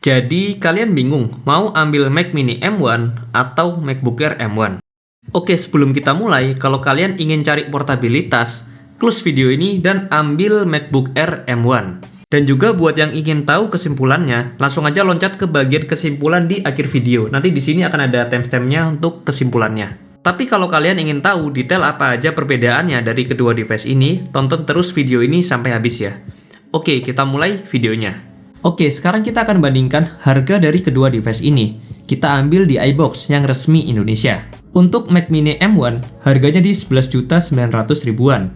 Jadi kalian bingung mau ambil Mac Mini M1 atau MacBook Air M1? Oke, sebelum kita mulai, kalau kalian ingin cari portabilitas, close video ini dan ambil MacBook Air M1. Dan juga buat yang ingin tahu kesimpulannya, langsung aja loncat ke bagian kesimpulan di akhir video. Nanti di sini akan ada timestamp-nya untuk kesimpulannya. Tapi kalau kalian ingin tahu detail apa aja perbedaannya dari kedua device ini, tonton terus video ini sampai habis ya. Oke, kita mulai videonya. Oke, sekarang kita akan bandingkan harga dari kedua device ini. Kita ambil di iBox yang resmi Indonesia. Untuk Mac Mini M1, harganya di 11.900.000-an.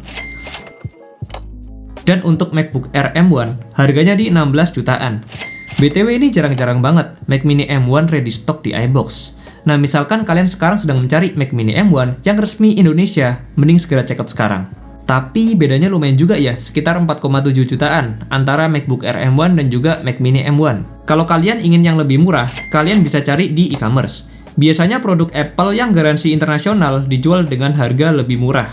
Dan untuk MacBook Air M1, harganya di 16 jutaan. BTW ini jarang-jarang banget Mac Mini M1 ready stock di iBox. Nah, misalkan kalian sekarang sedang mencari Mac Mini M1 yang resmi Indonesia, mending segera check out sekarang. Tapi bedanya lumayan juga ya, sekitar 4,7 jutaan antara MacBook Air M1 dan juga Mac Mini M1. Kalau kalian ingin yang lebih murah, kalian bisa cari di e-commerce. Biasanya produk Apple yang garansi internasional dijual dengan harga lebih murah.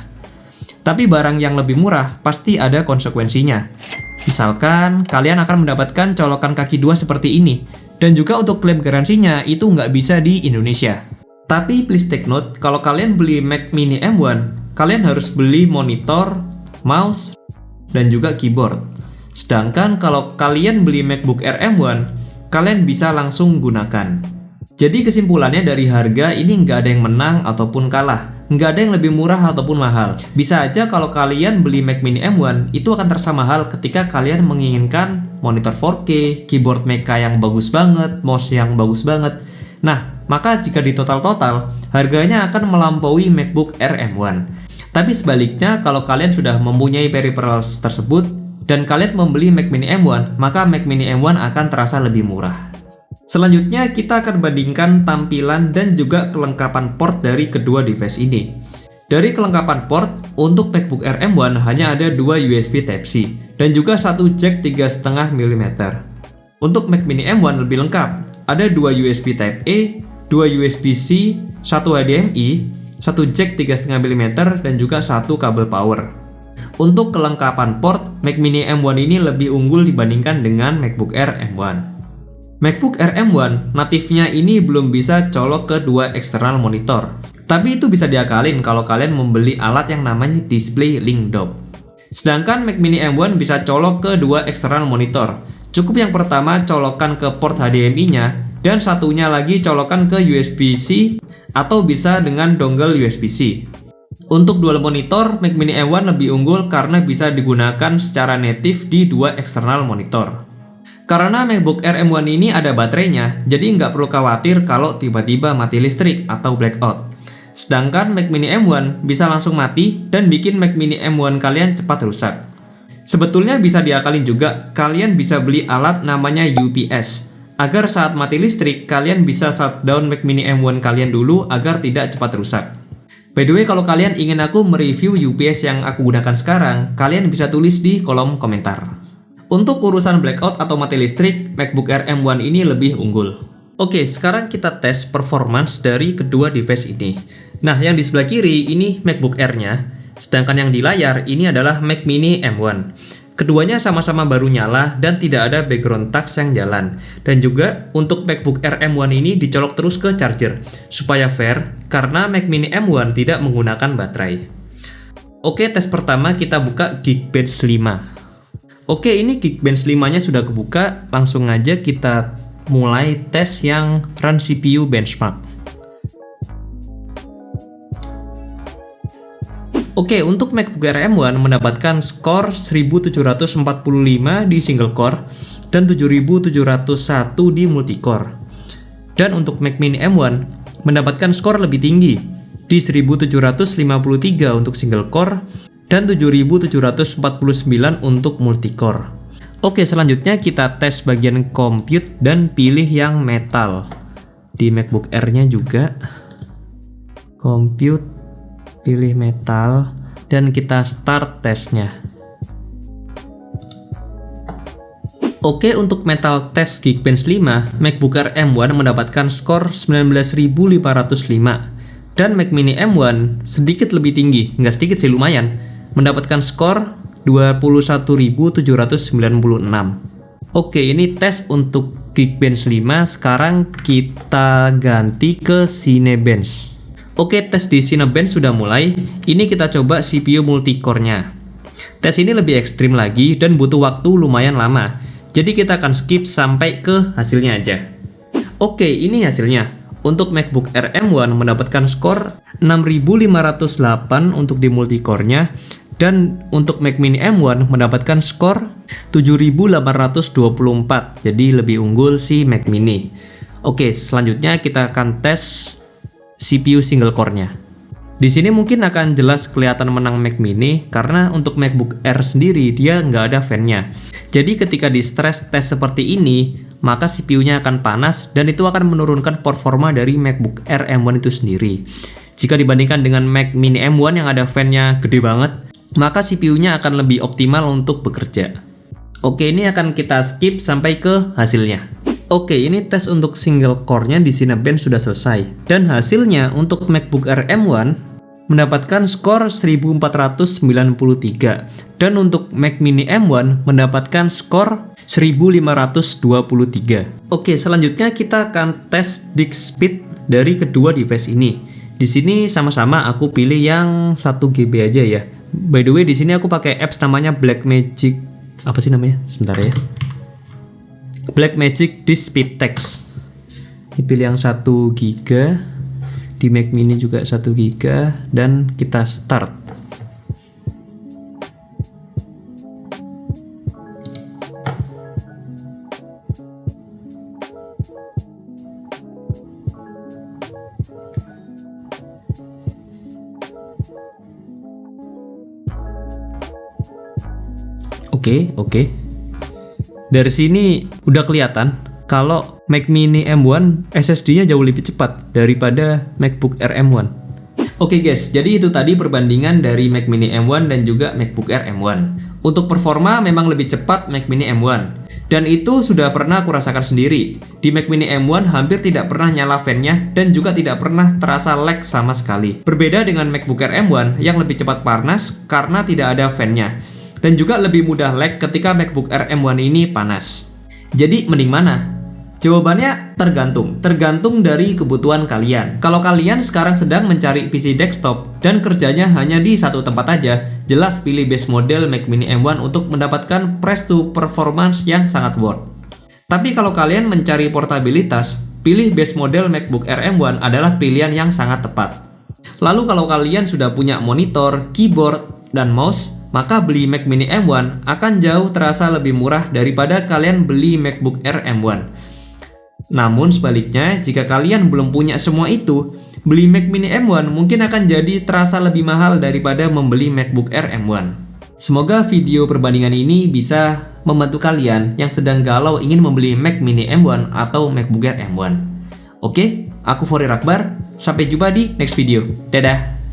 Tapi barang yang lebih murah pasti ada konsekuensinya. Misalkan, kalian akan mendapatkan colokan kaki dua seperti ini. Dan juga untuk klaim garansinya itu nggak bisa di Indonesia. Tapi please take note, kalau kalian beli Mac Mini M1, kalian harus beli monitor, mouse, dan juga keyboard. Sedangkan kalau kalian beli MacBook Air M1, kalian bisa langsung gunakan. Jadi kesimpulannya dari harga ini nggak ada yang menang ataupun kalah. Nggak ada yang lebih murah ataupun mahal. Bisa aja kalau kalian beli Mac Mini M1, itu akan terasa mahal ketika kalian menginginkan monitor 4K, keyboard mecha yang bagus banget, mouse yang bagus banget. Nah, maka jika di total-total, harganya akan melampaui MacBook Air M1. Tapi sebaliknya, kalau kalian sudah mempunyai peripherals tersebut, dan kalian membeli Mac Mini M1, maka Mac Mini M1 akan terasa lebih murah. Selanjutnya, kita akan bandingkan tampilan dan juga kelengkapan port dari kedua device ini. Dari kelengkapan port, untuk MacBook Air M1 hanya ada 2 USB Type-C, dan juga satu jack 3,5 mm. Untuk Mac Mini M1 lebih lengkap, ada 2 USB Type-A, 2 USB-C, 1 HDMI, 1 jack 3,5 mm, dan juga 1 kabel power. Untuk kelengkapan port, Mac Mini M1 ini lebih unggul dibandingkan dengan MacBook Air M1. MacBook Air M1 natifnya ini belum bisa colok ke dua eksternal monitor. Tapi itu bisa diakalin kalau kalian membeli alat yang namanya Display Link Dock. Sedangkan Mac Mini M1 bisa colok ke dua eksternal monitor. Cukup yang pertama colokan ke port HDMI-nya, dan satunya lagi colokan ke USB-C atau bisa dengan dongle USB-C. Untuk dual monitor, Mac Mini M1 lebih unggul karena bisa digunakan secara native di dua eksternal monitor. Karena MacBook Air M1 ini ada baterainya, jadi nggak perlu khawatir kalau tiba-tiba mati listrik atau blackout. Sedangkan Mac Mini M1 bisa langsung mati dan bikin Mac Mini M1 kalian cepat rusak. Sebetulnya bisa diakalin juga, kalian bisa beli alat namanya UPS, agar saat mati listrik, kalian bisa shutdown Mac Mini M1 kalian dulu agar tidak cepat rusak. By the way, kalau kalian ingin aku mereview UPS yang aku gunakan sekarang, kalian bisa tulis di kolom komentar. Untuk urusan blackout atau mati listrik, MacBook Air M1 ini lebih unggul. Oke, sekarang kita tes performance dari kedua device ini. Nah, yang di sebelah kiri ini MacBook Air-nya, sedangkan yang di layar ini adalah Mac Mini M1. Keduanya sama-sama baru nyala dan tidak ada background task yang jalan. Dan juga untuk MacBook Air M1 ini dicolok terus ke charger, supaya fair karena Mac Mini M1 tidak menggunakan baterai. Oke, tes pertama kita buka Geekbench 5. Oke, ini Geekbench 5-nya sudah kebuka, langsung aja kita mulai tes yang Run CPU Benchmark. Oke, untuk MacBook Air M1 mendapatkan skor 1745 di single core dan 7701 di multicore. Dan untuk Mac Mini M1 mendapatkan skor lebih tinggi di 1753 untuk single core dan 7749 untuk multicore. Oke, selanjutnya kita tes bagian compute dan pilih yang metal. Di MacBook Air-nya juga compute, pilih metal, dan kita start tesnya. Oke, untuk metal test Geekbench 5, MacBook Air M1 mendapatkan skor 19.505 dan Mac Mini M1 sedikit lebih tinggi, nggak sedikit sih, lumayan, mendapatkan skor 21.796. Oke, ini tes untuk Geekbench 5, sekarang kita ganti ke Cinebench. Oke, tes di Cinebench sudah mulai. Ini kita coba CPU multicore-nya. Tes ini lebih ekstrim lagi dan butuh waktu lumayan lama. Jadi kita akan skip sampai ke hasilnya aja. Oke, ini hasilnya. Untuk MacBook Air M1 mendapatkan skor 6508 untuk di multicore-nya. Dan untuk Mac Mini M1 mendapatkan skor 7824, jadi lebih unggul si Mac Mini. Oke, selanjutnya kita akan tes CPU single core-nya. Di sini mungkin akan jelas kelihatan menang Mac Mini karena untuk MacBook Air sendiri dia nggak ada fan-nya. Jadi ketika di stress test seperti ini, maka CPU-nya akan panas dan itu akan menurunkan performa dari MacBook Air M1 itu sendiri. Jika dibandingkan dengan Mac Mini M1 yang ada fan-nya gede banget, maka CPU-nya akan lebih optimal untuk bekerja. Oke, ini akan kita skip sampai ke hasilnya. Oke, ini tes untuk single core-nya di Cinebench sudah selesai. Dan hasilnya untuk MacBook Air M1 mendapatkan skor 1493. Dan untuk Mac Mini M1 mendapatkan skor 1523. Oke, selanjutnya kita akan tes disk speed dari kedua device ini. Di sini sama-sama aku pilih yang 1 GB aja ya. By the way, di sini aku pakai apps namanya Blackmagic. Apa sih namanya? Sebentar ya. Blackmagic Disk Speed Text. Ini pilih yang 1 GB. Di Mac Mini juga 1 GB dan kita start. Oke. Dari sini udah kelihatan kalau Mac Mini M1 SSD-nya jauh lebih cepat daripada MacBook Air M1. Oke guys, jadi itu tadi perbandingan dari Mac Mini M1 dan juga MacBook Air M1. Untuk performa memang lebih cepat Mac Mini M1. Dan itu sudah pernah aku rasakan sendiri. Di Mac Mini M1 hampir tidak pernah nyala fan-nya dan juga tidak pernah terasa lag sama sekali. Berbeda dengan MacBook Air M1 yang lebih cepat panas karena tidak ada fan-nya. Dan juga lebih mudah lag ketika MacBook Air M1 ini panas. Jadi mending mana? Jawabannya tergantung dari kebutuhan kalian. Kalau kalian sekarang sedang mencari PC desktop dan kerjanya hanya di satu tempat aja, jelas pilih base model Mac Mini M1 untuk mendapatkan price to performance yang sangat worth. Tapi kalau kalian mencari portabilitas, pilih base model MacBook Air M1 adalah pilihan yang sangat tepat. Lalu kalau kalian sudah punya monitor, keyboard, dan mouse, maka beli Mac Mini M1 akan jauh terasa lebih murah daripada kalian beli MacBook Air M1. Namun sebaliknya, jika kalian belum punya semua itu, beli Mac Mini M1 mungkin akan jadi terasa lebih mahal daripada membeli MacBook Air M1. Semoga video perbandingan ini bisa membantu kalian yang sedang galau ingin membeli Mac Mini M1 atau MacBook Air M1. Oke, aku Fori Rakbar, sampai jumpa di next video. Dadah!